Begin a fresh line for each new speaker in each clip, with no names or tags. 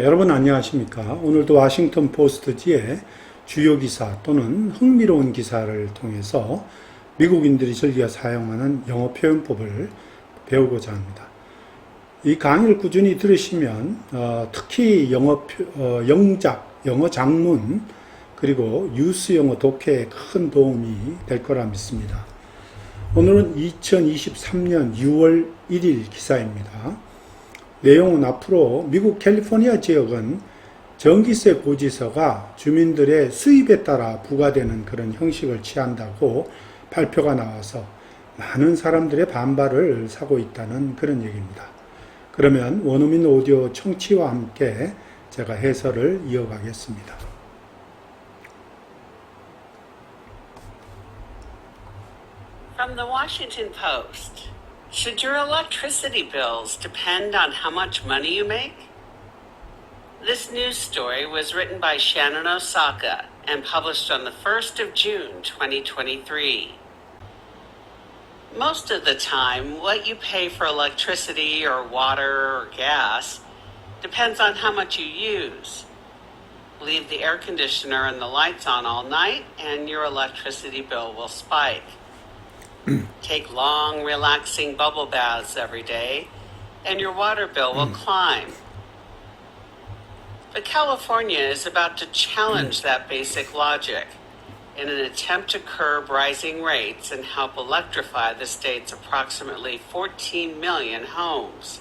여러분 안녕하십니까? 오늘도 워싱턴 포스트지의 주요 기사 또는 흥미로운 기사를 통해서 미국인들이 즐겨 사용하는 영어 표현법을 배우고자 합니다. 이 강의를 꾸준히 들으시면 특히 영작, 영어 장문 그리고 뉴스 영어 독해에 큰 도움이 될 거라 믿습니다. 오늘은 2023년 6월 1일 기사입니다. 내용은 앞으로 미국 캘리포니아 지역은 전기세 고지서가 주민들의 수입에 따라 부과되는 그런 형식을 취한다고 발표가 나와서 많은 사람들의 반발을 사고 있다는 그런 얘기입니다. 그러면 원어민 오디오 청취와 함께 제가 해설을 이어가겠습니다.
From the Washington Post. Should your electricity bills depend on how much money you make? This news story was written by Shannon Osaka and published on the 1st of June, 2023. Most of the time, what you pay for electricity or water or gas depends on how much you use. Leave the air conditioner and the lights on all night, and your electricity bill will spike. Take long, relaxing bubble baths every day, and your water bill will climb. But California is about to challenge that basic logic in an attempt to curb rising rates and help electrify the state's approximately 14 million homes.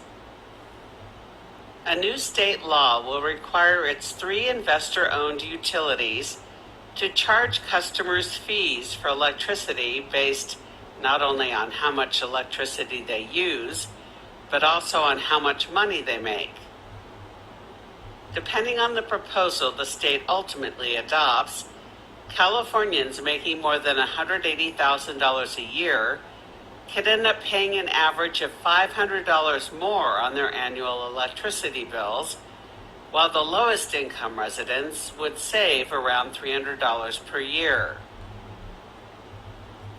A new state law will require its 3 investor-owned utilities to charge customers fees for electricity based not only on how much electricity they use, but also on how much money they make. Depending on the proposal the state ultimately adopts, Californians making more than $180,000 a year could end up paying an average of $500 more on their annual electricity bills, while the lowest income residents would save around $300 per year.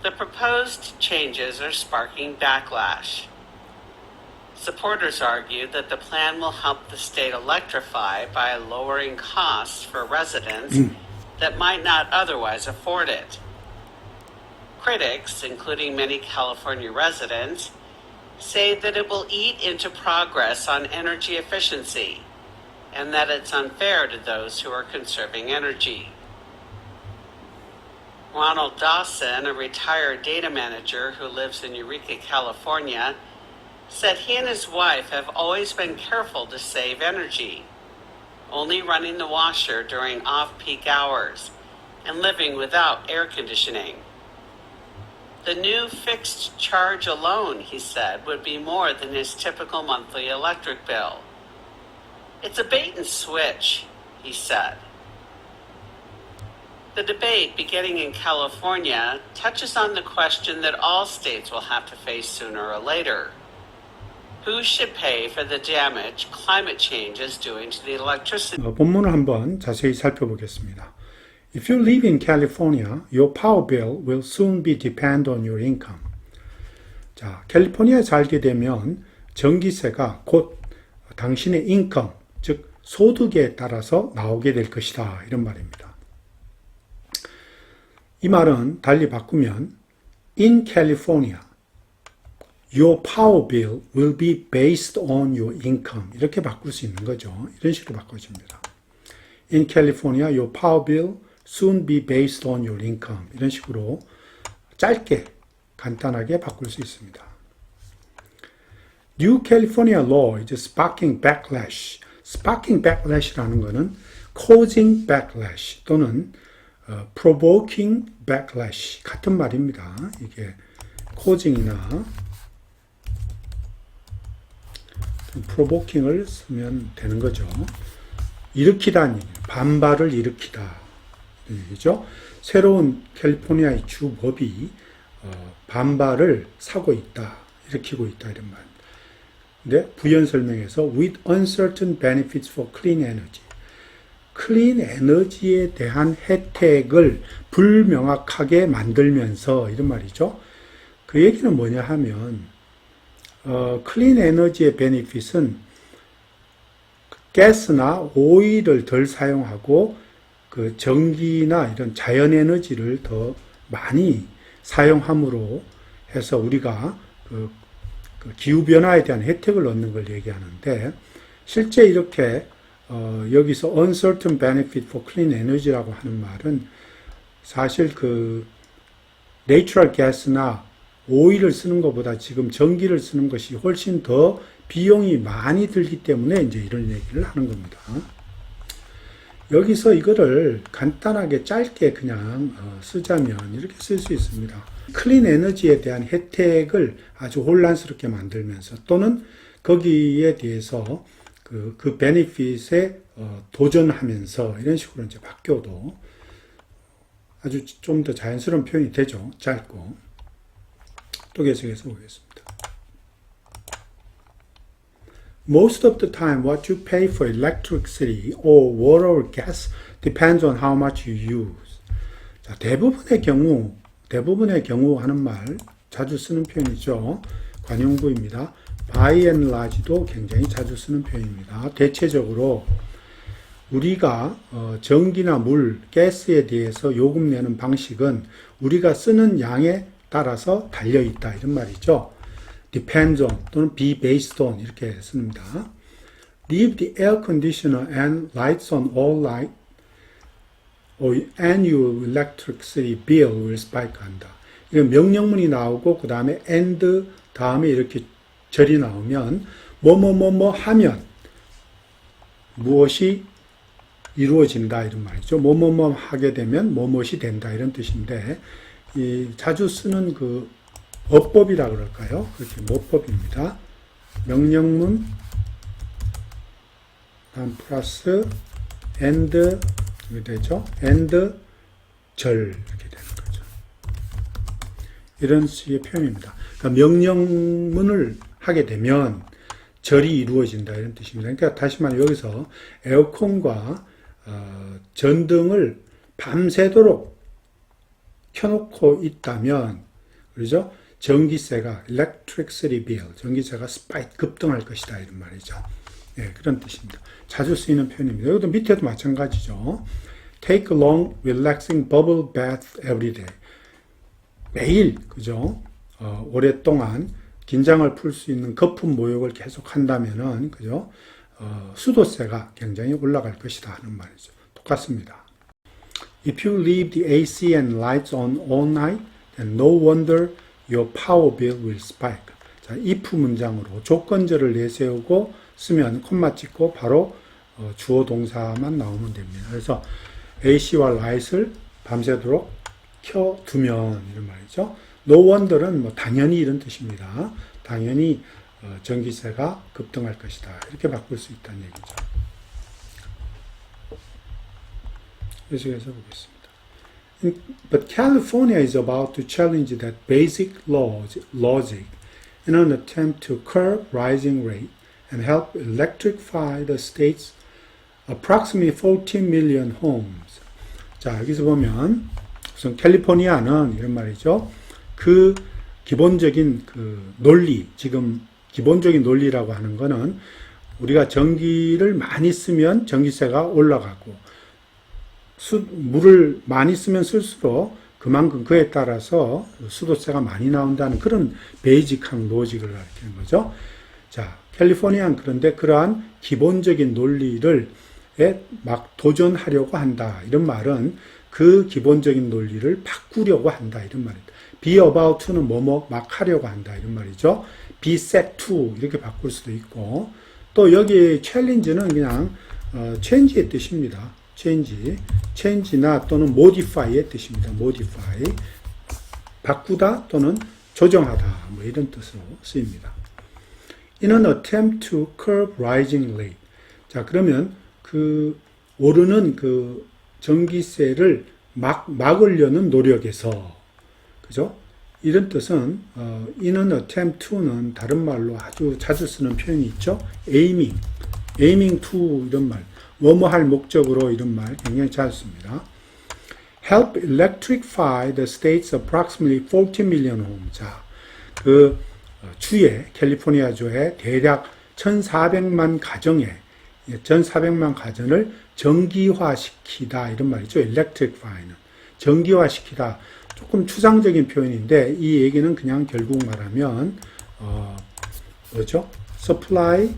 The proposed changes are sparking backlash. Supporters argue that the plan will help the state electrify by lowering costs for residents that might not otherwise afford it. Critics, including many California residents, say that it will eat into progress on energy efficiency and that it's unfair to those who are conserving energy. Ronald Dawson, a retired data manager who lives in Eureka, California, said he and his wife have always been careful to save energy, only running the washer during off-peak hours and living without air conditioning. The new fixed charge alone, he said, would be more than his typical monthly electric bill. It's a bait and switch, he said. The debate, beginning in California, touches on the question that all states will have to face sooner or later. Who should pay for the damage climate change is doing to the electricity?
본문을 한번 자세히 살펴보겠습니다. If you live in California, your power bill will soon be depend on your income. 자, 캘리포니아에 살게 되면 전기세가 곧 당신의 인컴, 즉 소득에 따라서 나오게 될 것이다. 이런 말입니다. 이 말은 달리 바꾸면 In California, your power bill will be based on your income. 이렇게 바꿀 수 있는 거죠. 이런 식으로 바꿔줍니다. In California, your power bill soon be based on your income. 이런 식으로 짧게 간단하게 바꿀 수 있습니다. New California law is sparking backlash. Sparking backlash라는 것은 causing backlash 또는 provoking backlash 같은 말입니다. 이게 causing이나 provoking을 쓰면 되는 거죠. 일으키다니 반발을 일으키다 얘기죠. 새로운 캘리포니아의 주법이 반발을 사고 있다, 일으키고 있다 이런 말입니다. 근데 부연 설명에서 with uncertain benefits for clean energy. 클린 에너지에 대한 혜택을 불명확하게 만들면서 이런 말이죠. 그 얘기는 뭐냐 하면 클린 에너지의 베네핏은 가스나 오일을 덜 사용하고 그 전기나 이런 자연에너지를 더 많이 사용함으로 해서 우리가 그 기후변화에 대한 혜택을 얻는 걸 얘기하는데, 실제 이렇게 여기서 uncertain benefit for clean energy라고 하는 말은 사실 그 내추럴 가스나 오일을 쓰는 것보다 지금 전기를 쓰는 것이 훨씬 더 비용이 많이 들기 때문에 이제 이런 얘기를 하는 겁니다. 여기서 이거를 간단하게 짧게 그냥 쓰자면 이렇게 쓸 수 있습니다. 클린 에너지에 대한 혜택을 아주 혼란스럽게 만들면서 또는 거기에 대해서 그 베네핏에 도전하면서 이런 식으로 이제 바뀌어도 아주 좀 더 자연스러운 표현이 되죠. 짧고. 또 계속해서 보겠습니다. Most of the time, what you pay for electricity or water or gas depends on how much you use. 자, 대부분의 경우 하는 말 자주 쓰는 표현이죠. 관용구입니다. by and large도 굉장히 자주 쓰는 표현입니다. 대체적으로 우리가 전기나 물, 가스에 대해서 요금 내는 방식은 우리가 쓰는 양에 따라서 달려있다 이런 말이죠. depends on 또는 be based on 이렇게 씁니다. Leave the air conditioner and lights on all night and your electricity bill will spike 한다. 이건 명령문이 나오고 그 다음에 and 다음에 이렇게 절이 나오면 뭐뭐뭐뭐 하면 무엇이 이루어진다 이런 말이죠. 뭐뭐뭐 하게 되면 뭐뭇이 된다 이런 뜻인데 이 자주 쓰는 그 어법이라 그럴까요? 그렇게 모법입니다. 명령문 플러스 and 이렇게 되죠. and 절 이렇게 되는 거죠. 이런 식의 표현입니다. 그러니까 명령문을 하게 되면 절이 이루어진다 이런 뜻입니다. 그러니까 다시 말해 여기서 에어컨과 전등을 밤새도록 켜놓고 있다면 그렇죠? 전기세가 electricity bill, 전기세가 스파이크 급등할 것이다 이런 말이죠. 예, 그런 뜻입니다. 자주 쓰이는 표현입니다. 여기도 밑에도 마찬가지죠. Take a long, relaxing bubble bath every day. 매일 그죠? 오랫동안 긴장을 풀 수 있는 거품 모욕을 계속 한다면은 그죠? 수도세가 굉장히 올라갈 것이다 하는 말이죠. 똑같습니다. If you leave the AC and lights on all night, then no wonder your power bill will spike. 자, if 문장으로 조건절을 내세우고 쓰면 콤마 찍고 바로 주어 동사만 나오면 됩니다. 그래서 AC와 light을 밤새도록 켜두면 이런 말이죠. No wonder는 뭐 당연히 이런 뜻입니다. 당연히 전기세가 급등할 것이다. 이렇게 바꿀 수 있다는 얘기죠. 계속해서 보겠습니다. But California is about to challenge that basic logic in an attempt to curb rising rate and help electrify the state's approximately 14 million homes. 자, 여기서 보면 우선 캘리포니아는 이런 말이죠. 그 기본적인 그 논리, 지금 기본적인 논리라고 하는 거는 우리가 전기를 많이 쓰면 전기세가 올라가고 물을 많이 쓰면 쓸수록 그만큼 그에 따라서 수도세가 많이 나온다는 그런 베이직한 로직을 가리키는 거죠. 자, 캘리포니아는 그런데 그러한 기본적인 논리를 막 도전하려고 한다. 이런 말은 그 기본적인 논리를 바꾸려고 한다. 이런 말입니다. be about to는 뭐뭐 막 하려고 한다. 이런 말이죠. be set to 이렇게 바꿀 수도 있고 또 여기 challenge는 그냥 change의 뜻입니다. change나 또는 modify의 뜻입니다. modify 바꾸다 또는 조정하다 뭐 이런 뜻으로 쓰입니다. In an attempt to curb rising rate. 자, 그러면 그 오르는 그 전기세를 막으려는 노력에서 그죠? 이런 뜻은 in an attempt to는 다른 말로 아주 자주 쓰는 표현이 있죠. aiming to 이런 말, 뭐뭐 할 목적으로 이런 말 굉장히 자주 씁니다. Help electrify the state's approximately 14 million homes. 자, 그 주에 캘리포니아 주에 대략 1,400만 가정에 전 400만 가전을 전기화시키다 이런 말이죠. electrify는 전기화시키다. 조금 추상적인 표현인데 이 얘기는 그냥 결국 말하면 뭐죠? supply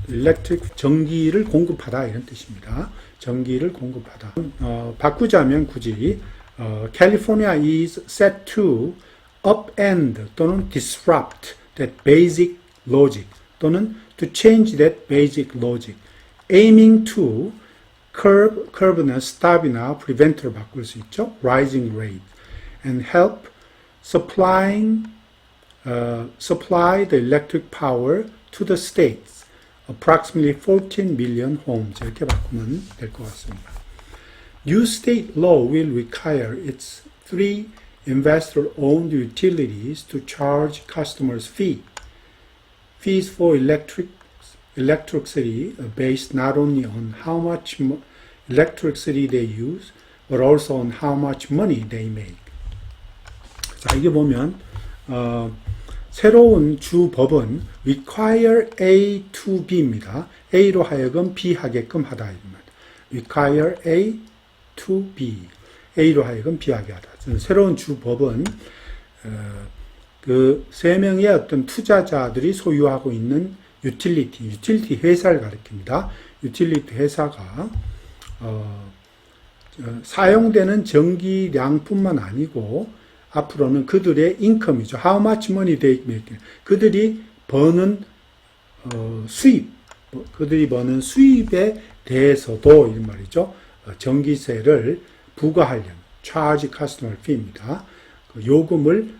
electric 전기를 공급하다 이런 뜻입니다. 전기를 공급하다. 바꾸자면 굳이 California is set to upend 또는 disrupt that basic logic 또는 to change that basic logic aiming to curb나 stop이나 prevent로 바꿀 수 있죠. rising rate and help supply the electric power to the states approximately 14 million homes 이렇게 바꾸면 될 것 같습니다. New state law will require its 3 investor-owned utilities to charge customers fees for electricity based not only on how much electricity they use, but also on how much money they make. 자, 이게 보면 새로운 주 법은 require A to B입니다. A로 하여금 B 하게끔 하다. require A to B. A로 하여금 B 하게 하다. 새로운 주 법은 그 세 명의 어떤 투자자들이 소유하고 있는 유틸리티 회사를 가리킵니다. 유틸리티 회사가 사용되는 전기량뿐만 아니고 앞으로는 그들의 인컴이죠. How much money they make. 그들이 버는 그들이 버는 수입에 대해서도 이 말이죠. 전기세를 부과하려는 charge customer fee입니다. 그 요금을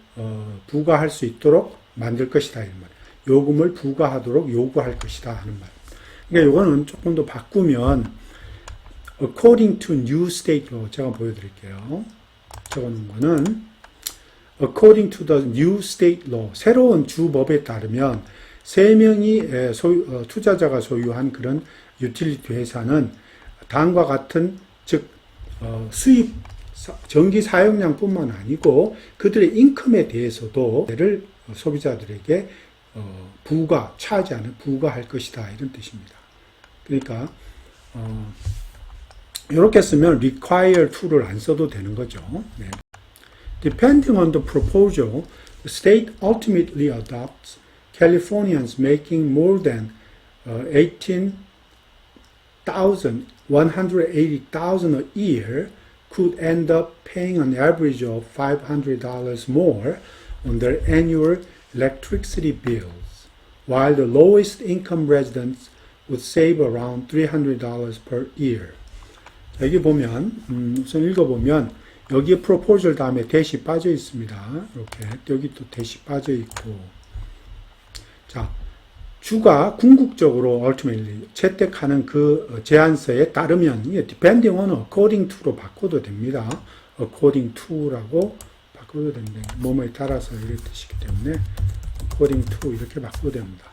부과할 수 있도록 만들 것이다 이런 말. 요금을 부과하도록 요구할 것이다 하는 말. 그러니까 이거는 조금 더 바꾸면 according to new state law 제가 보여드릴게요. 적어놓은 거는 according to the new state law 새로운 주법에 따르면 세 명이 투자자가 소유한 그런 유틸리티 회사는 다음과 같은 즉 수입 전기 사용량뿐만 아니고 그들의 인컴에 대해서도 를 소비자들에게 부과할 것이다 이런 뜻입니다. 그러니까 이렇게 쓰면 require to를 안 써도 되는 거죠. 네. Depending on the proposal, the state ultimately adopts Californians making more than 180,000 a year could end up paying an average of $500 more on their annual electricity bills, while the lowest income residents would save around $300 per year. 여기 보면 우선 읽어보면 여기에 proposal 다음에 대시 빠져 있습니다. 이렇게 여기 또 대시 빠져 있고 자 주가 궁극적으로 ultimately 채택하는 그 제안서에 따르면 이게 depending on according to로 바꿔도 됩니다. according to라고 바꿔도 됩니다. 뭐뭐에 따라서 이렇게 뜻이기 때문에 according to 이렇게 바꿔도 됩니다.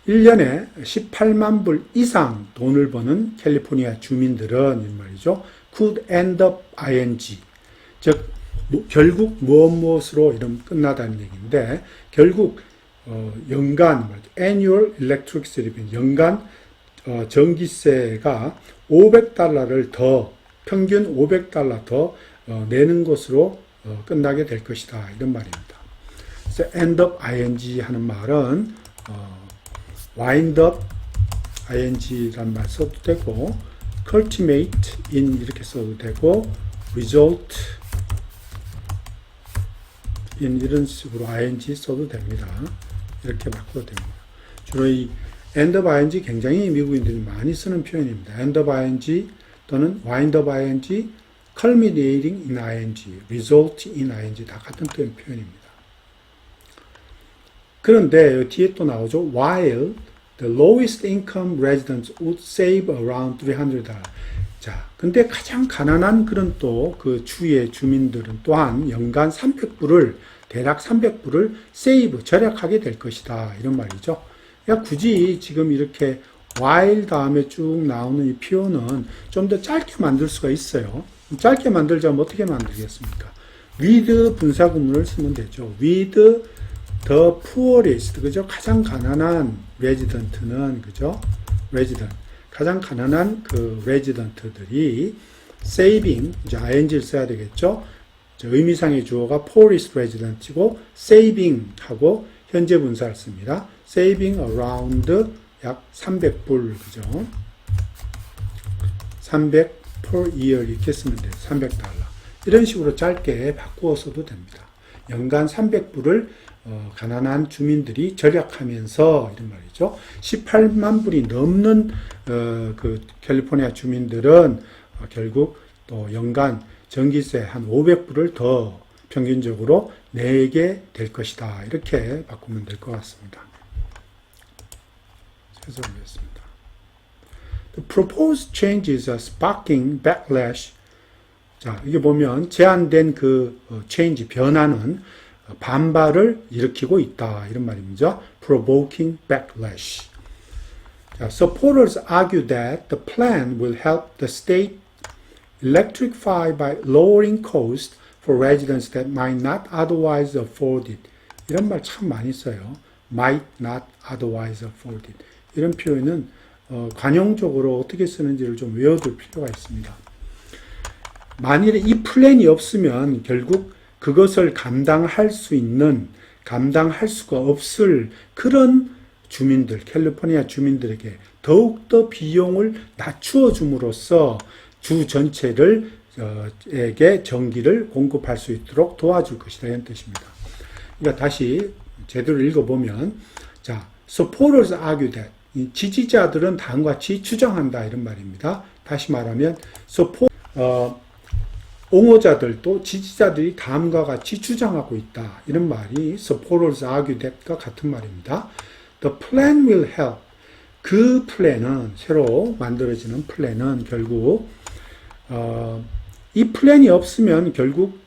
1년에 18만 불 이상 돈을 버는 캘리포니아 주민들은 이 말이죠. could end up ing 즉 결국 무엇으로 이런 끝나다는 얘기인데 결국 연간 annual electricity bill 연간 전기세가 $500를 더 평균 $500 더 내는 것으로 끝나게 될 것이다 이런 말입니다. 그래서 end up ing 하는 말은 wind up ing라는 말 써도 되고 culminate in 이렇게 써도 되고 result in 이런 식으로 ing 써도 됩니다. 이렇게 바꿔도 됩니다. 주로 이 end of ing 굉장히 미국인들이 많이 쓰는 표현입니다. end of ing 또는 wind up ing, culminating in ing, result in ing 다 같은 표현입니다. 그런데 뒤에 또 나오죠. while the lowest income residents would save around $300. 자, 근데 가장 가난한 그런 또 그 주의 주민들은 또한 연간 300불을 대략 300불을 세이브 절약하게 될 것이다 이런 말이죠. 그러니까 굳이 지금 이렇게 while 다음에 쭉 나오는 이 표현은 좀 더 짧게 만들 수가 있어요. 짧게 만들자면 어떻게 만들겠습니까? with 분사구문을 쓰면 되죠. with the poorest, 그죠? 가장 가난한 resident는, 그죠? resident. 가장 가난한 그 resident들이 saving, 이제 ing를 써야 되겠죠? 의미상의 주어가 poorest resident이고, saving 하고 현재 분사를 씁니다. saving around 약 300불, 그죠? 300 per year 이렇게 쓰면 돼요. 300달러. 이런 식으로 짧게 바꾸어 써도 됩니다. 연간 300불을 가난한 주민들이 절약하면서 이런 말이죠. 18만 불이 넘는 그 캘리포니아 주민들은 결국 또 연간 전기세 한 500불을 더 평균적으로 내게 될 것이다. 이렇게 바꾸면 될 것 같습니다. 찾아보겠습니다. The proposed changes are sparking backlash. 자, 이게 보면 제안된 그 change, 변화는 반발을 일으키고 있다. 이런 말입니다. Provoking backlash. 자, supporters argue that the plan will help the state electrify by lowering costs for residents that might not otherwise afford it. 이런 말 참 많이 써요. might not otherwise afford it. 이런 표현은 관용적으로 어떻게 쓰는지를 좀 외워둘 필요가 있습니다. 만일에 이 플랜이 없으면 결국 그것을 감당할 수가 없을 그런 주민들, 캘리포니아 주민들에게 더욱더 비용을 낮추어 줌으로써 주 전체를 에게 전기를 공급할 수 있도록 도와줄 것이다. 이런 뜻입니다. 그러니까 다시 제대로 읽어보면, 자, supporters argue that, 지지자들은 다음과 같이 주장한다. 이런 말입니다. 다시 말하면, 옹호자들도 지지자들이 다음과 같이 주장하고 있다. 이런 말이 supporters argue that과 같은 말입니다. The plan will help. 그 플랜은, 새로 만들어지는 플랜은 결국 이 플랜이 없으면 결국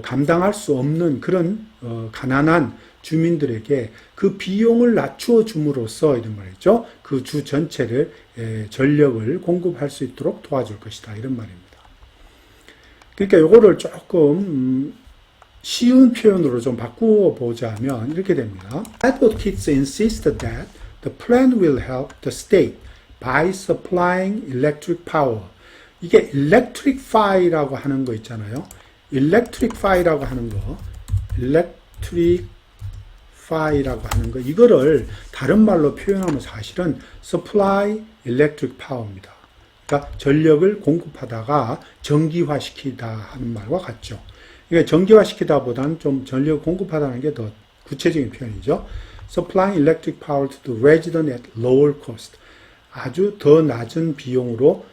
감당할 수 없는 그런 가난한 주민들에게 그 비용을 낮추어 줌으로써 이런 말이죠. 그 주 전체를 전력을 공급할 수 있도록 도와줄 것이다. 이런 말입니다. 그러니까 요거를 조금 쉬운 표현으로 좀 바꾸어 보자면 이렇게 됩니다. Advocates insist that the plan will help the state by supplying electric power. 이게 electrify라고 하는 거 있잖아요. electrify라고 하는 거, electrify라고 하는 거, 이거를 다른 말로 표현하면 사실은 supply electric power입니다. 그러니까 전력을 공급하다가 전기화시키다 하는 말과 같죠. 그러니까 전기화시키다 보다는 좀 전력을 공급하다는 게 더 구체적인 표현이죠. Supplying electric power to the resident at lower cost. 아주 더 낮은 비용으로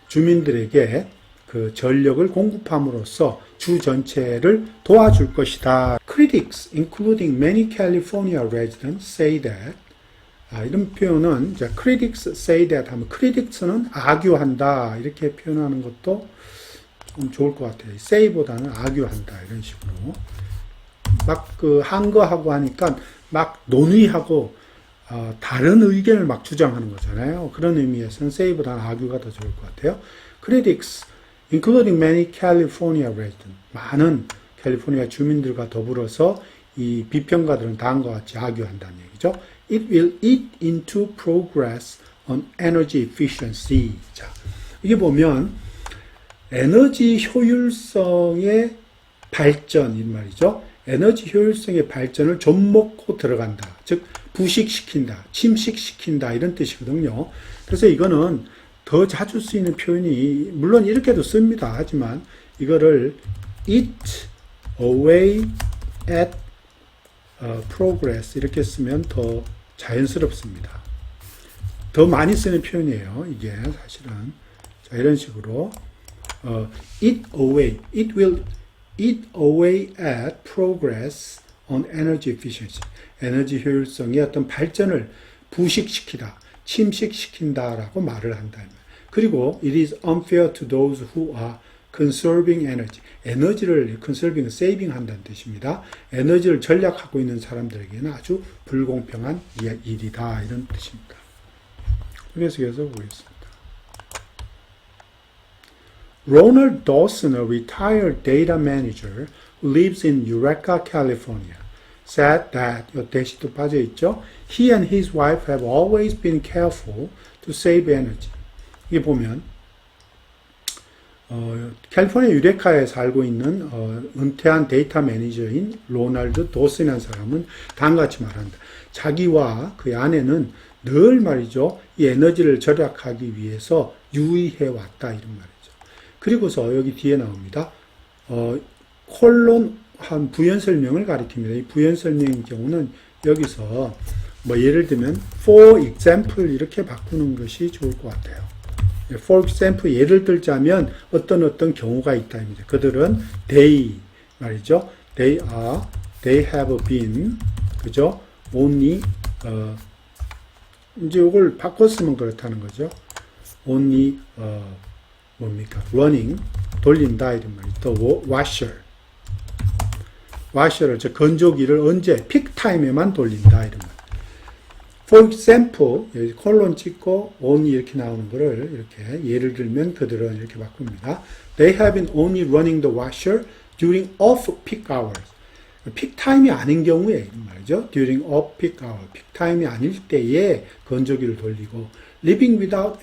주민들에게 그 전력을 공급함으로써 주 전체를 도와줄 것이다. Critics, including many California residents, say that. 이런 표현은 이제 critics say that 하면 critics는 argue한다 이렇게 표현하는 것도 좀 좋을 것 같아요. say보다는 argue한다 이런 식으로 막 그 한거하고 하니까 막 논의하고 다른 의견을 막 주장하는 거잖아요. 그런 의미에서는 say보다는 argue가 더 좋을 것 같아요. Critics, including many California residents, 많은 캘리포니아 주민들과 더불어서 이 비평가들은 다음과 같이 argue한다는 얘기죠. It will eat into progress on energy efficiency. 자, 이게 보면 에너지 효율성의 발전 이 말이죠. 에너지 효율성의 발전을 좀 먹고 들어간다. 즉 부식시킨다, 침식시킨다 이런 뜻이거든요. 그래서 이거는 더 자주 쓰이는 표현이 물론 이렇게도 씁니다. 하지만 이거를 eat away at progress 이렇게 쓰면 더 자연스럽습니다. 더 많이 쓰는 표현이에요. 이게 사실은 자, 이런 식으로 eat away, it will eat away at progress on energy efficiency. 에너지 효율성의 어떤 발전을 부식시키다, 침식시킨다라고 말을 한다. 그리고 it is unfair to those who are conserving energy. 에너지를 conserving, saving 한다는 뜻입니다. 에너지를 절약하고 있는 사람들에게는 아주 불공평한 일이다. 이런 뜻입니다. 계속해서 보겠습니다. Ronald Dawson, a retired data manager who lives in Eureka, California, said that, 요 대시도 빠져 있죠. He and his wife have always been careful to save energy. 이게 보면 캘리포니아 유레카에 살고 있는 은퇴한 데이터 매니저인 로널드 도슨이라는 사람은 다음과 같이 말한다. 자기와 그의 아내는 늘 말이죠. 이 에너지를 절약하기 위해서 유의해 왔다 이런 말이죠. 그리고서 여기 뒤에 나옵니다. 콜론 한 부연 설명을 가리킵니다. 이 부연 설명의 경우는 여기서 뭐 예를 들면 for example 이렇게 바꾸는 것이 좋을 것 같아요. For example 예를 들자면 어떤 경우가 있다입니다. 그들은 they 말이죠. they have been 그죠? only 이제 이걸 바꿨으면 그렇다는 거죠. only 뭡니까? running 돌린다 이런 말이죠. the washer를 저 건조기를 언제 픽 타임에만 돌린다 이런 말. For example 여기 콜론 찍고 only 이렇게 나오는 거를 이렇게 예를 들면 그들은 이렇게 바꿉니다. They have been only running the washer during off-peak hours. 픽 타임이 아닌 경우에 이런 말이죠. During off-peak hour. 픽 타임이 아닐 때에 건조기를 돌리고 living without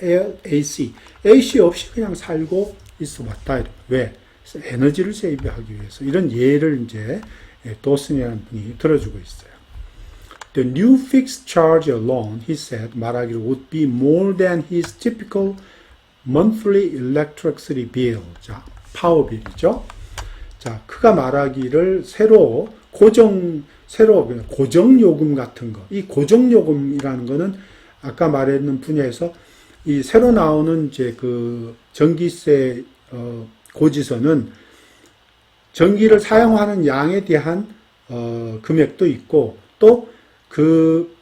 AC. AC 없이 그냥 살고 있어 봤다. 왜? 에너지를 세이브하기 위해서. 이런 예를 이제 도슨이라는 분이 들어주고 있어요. The new fixed charge alone, he said, 말하기로 would be more than his typical monthly electricity bill. 자, 파워빌이죠. 자, 그가 말하기를 고정 요금 같은 거. 이 고정 요금이라는 거는 아까 말했는 분야에서 이 새로 나오는 이제 그 전기세 고지서는 전기를 사용하는 양에 대한 금액도 있고 또 그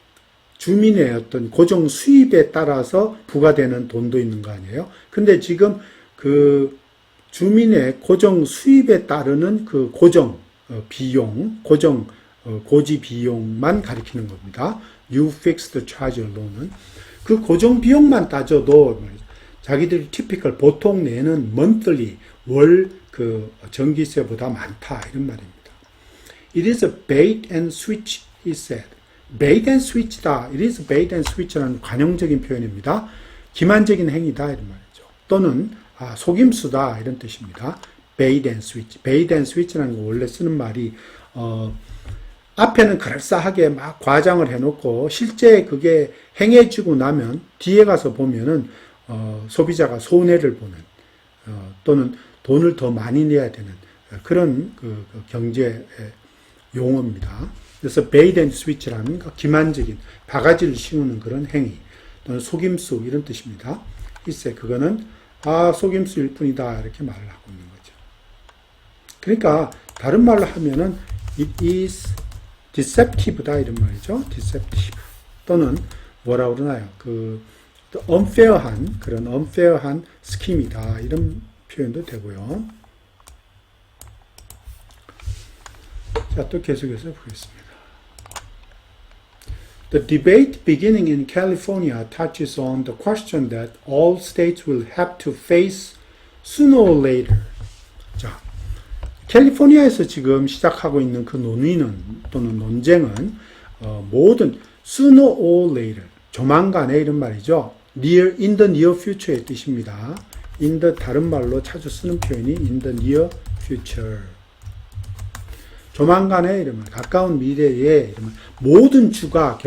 주민의 어떤 고정 수입에 따라서 부과되는 돈도 있는 거 아니에요? 근데 지금 그 주민의 고정 수입에 따르는 그 고정 비용, 고지 비용만 가리키는 겁니다. You fixed charge alone은 그 고정 비용만 따져도 자기들이 typical 보통 내는 monthly 월 그 전기세보다 많다 이런 말입니다. It is a bait and switch, he said. bait and switch다. It is bait and switch라는 관용적인 표현입니다. 기만적인 행위다 이런 말이죠. 또는 속임수다 이런 뜻입니다. bait and switch. bait and switch라는 거 원래 쓰는 말이 앞에는 그럴싸하게 막 과장을 해놓고 실제 그게 행해지고 나면 뒤에 가서 보면은 소비자가 손해를 보는 또는 돈을 더 많이 내야 되는 그런 그 경제 용어입니다. 그래서 bait and switch라는 기만적인 바가지를 씌우는 그런 행위 또는 속임수 이런 뜻입니다. 글쎄 그거는 속임수일 뿐이다 이렇게 말을 하고 있는 거죠. 그러니까 다른 말로 하면은 it is deceptive다 이런 말이죠. deceptive 또는 뭐라 그러나요? unfair한 그런 unfair한 스킴이다 이런 표현도 되고요. 자, 또 계속해서 보겠습니다. The debate beginning in California touches on the question that all states will have to face sooner or later. 자, 캘리포니아에서 지금 시작하고 있는 그 논의는 또는 논쟁은 모든 sooner or later, 조만간에 이런 말이죠. in the near future의 뜻입니다. in the 다른 말로 자주 쓰는 표현이 in the near future. 조만간에 이러면 가까운 미래에 이러면 모든 주가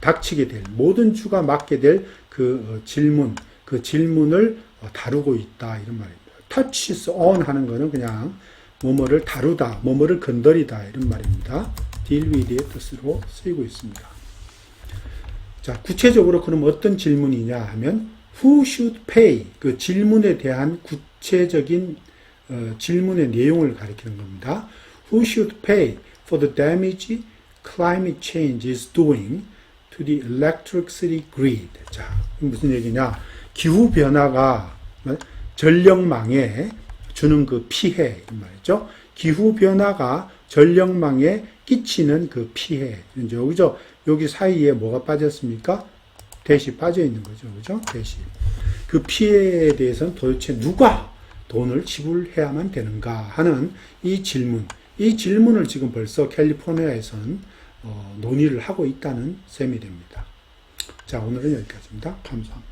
닥치게 될 모든 주가 맡게 될 그 질문을 다루고 있다 이런 말입니다. touches on 하는 거는 그냥 뭐뭐를 다루다, 뭐뭐를 건드리다 이런 말입니다. deal with의 뜻으로 쓰이고 있습니다. 자, 구체적으로 그럼 어떤 질문이냐 하면 who should pay 그 질문에 대한 구체적인 질문의 내용을 가리키는 겁니다. Who should pay for the damage climate change is doing to the electricity grid? 자, 무슨 얘기냐? 기후 변화가 전력망에 주는 그 피해 말이죠. 기후 변화가 전력망에 끼치는 그 피해. 이제 여기죠. 여기 사이에 뭐가 빠졌습니까? 대시 빠져 있는 거죠. 그죠? 대시. 그 피해에 대해서는 도대체 누가 돈을 지불해야만 되는가 하는 이 질문을 지금 벌써 캘리포니아에서는 논의를 하고 있다는 셈이 됩니다. 자, 오늘은 여기까지입니다. 감사합니다.